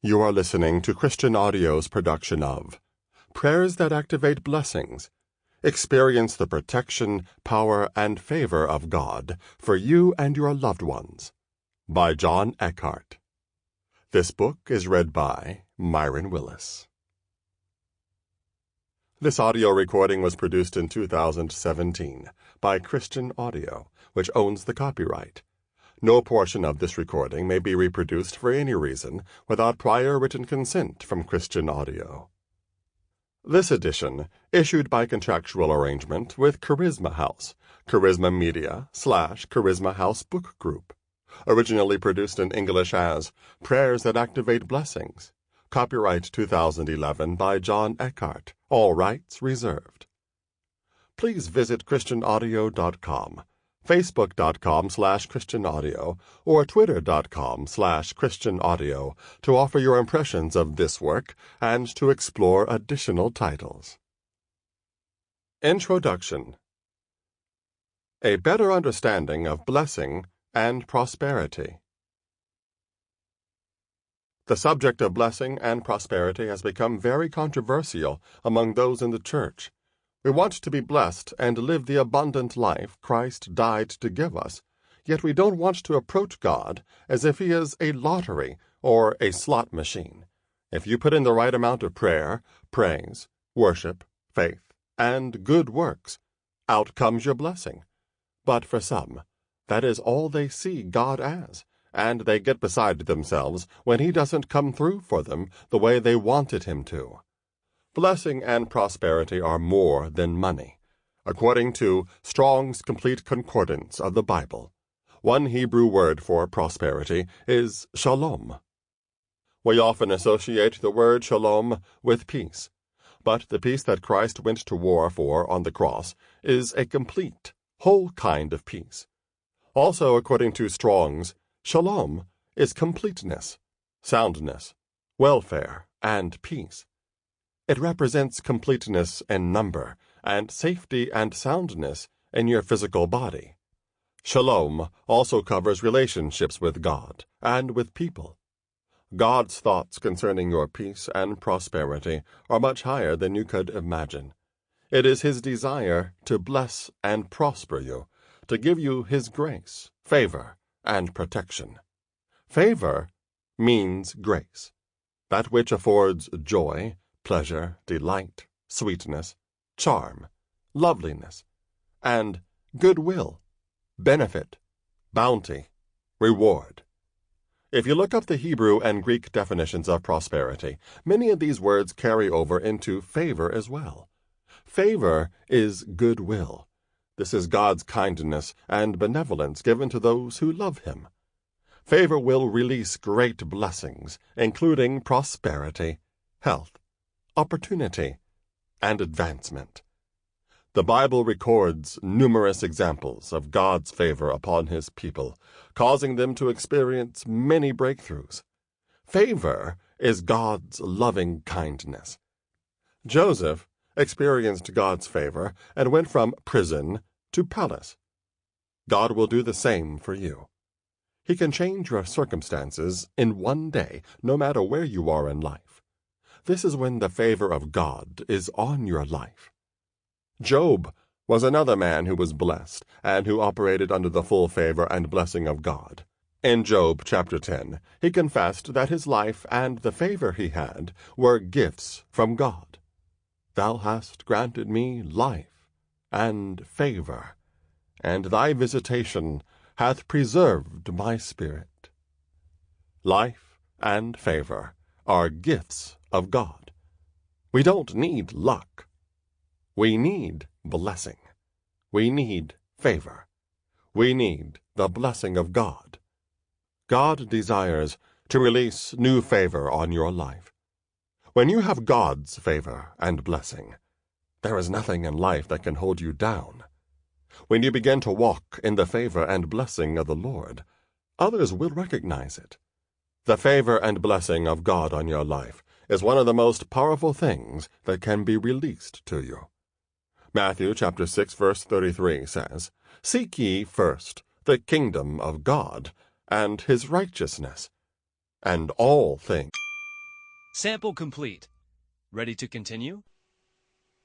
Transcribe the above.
You are listening to Christian Audio's production of Prayers That Activate Blessings. Experience the protection, power, and favor of God for you and your loved ones, by John Eckhardt. This book is read by Mirron Willis. This audio recording was produced in 2017 by Christian Audio, which owns the copyright. No portion of this recording may be reproduced for any reason without prior written consent from Christian Audio. This edition, issued by contractual arrangement with Charisma House, Charisma Media / Charisma House Book Group. Originally produced in English as Prayers That Activate Blessings. Copyright 2011 by John Eckhardt. All rights reserved. Please visit ChristianAudio.com. Facebook.com/ChristianAudio or Twitter.com/ChristianAudio to offer your impressions of this work and to explore additional titles. Introduction. A better understanding of blessing and prosperity. The subject of blessing and prosperity has become very controversial among those in the church. We want to be blessed and live the abundant life Christ died to give us, yet we don't want to approach God as if He is a lottery or a slot machine. If you put in the right amount of prayer, praise, worship, faith, and good works, out comes your blessing. But for some, that is all they see God as, and they get beside themselves when He doesn't come through for them the way they wanted Him to. Blessing and prosperity are more than money. According to Strong's Complete Concordance of the Bible, one Hebrew word for prosperity is shalom. We often associate the word shalom with peace, but the peace that Christ went to war for on the cross is a complete, whole kind of peace. Also, according to Strong's, shalom is completeness, soundness, welfare, and peace. It represents completeness in number and safety and soundness in your physical body. Shalom also covers relationships with God and with people. God's thoughts concerning your peace and prosperity are much higher than you could imagine. It is His desire to bless and prosper you, to give you His grace, favor, and protection. Favor means grace, that which affords joy, pleasure, delight, sweetness, charm, loveliness, and goodwill, benefit, bounty, reward. If you look up the Hebrew and Greek definitions of prosperity, many of these words carry over into favor as well. Favor is goodwill. This is God's kindness and benevolence given to those who love Him. Favor will release great blessings, including prosperity, health, opportunity, and advancement. The Bible records numerous examples of God's favor upon His people, causing them to experience many breakthroughs. Favor is God's loving kindness. Joseph experienced God's favor and went from prison to palace. God will do the same for you. He can change your circumstances in one day, no matter where you are in life. This is when the favor of God is on your life. Job was another man who was blessed and who operated under the full favor and blessing of God. In Job chapter 10, he confessed that his life and the favor he had were gifts from God. Thou hast granted me life and favor, and thy visitation hath preserved my spirit. Life and favor are gifts of God. We don't need luck. We need blessing. We need favor. We need the blessing of God. God desires to release new favor on your life. When you have God's favor and blessing, there is nothing in life that can hold you down. When you begin to walk in the favor and blessing of the Lord, others will recognize it. The favor and blessing of God on your life is one of the most powerful things that can be released to you. Matthew chapter 6 verse 33 says, "Seek ye first the kingdom of God and His righteousness, and all things Sample complete. Ready to continue?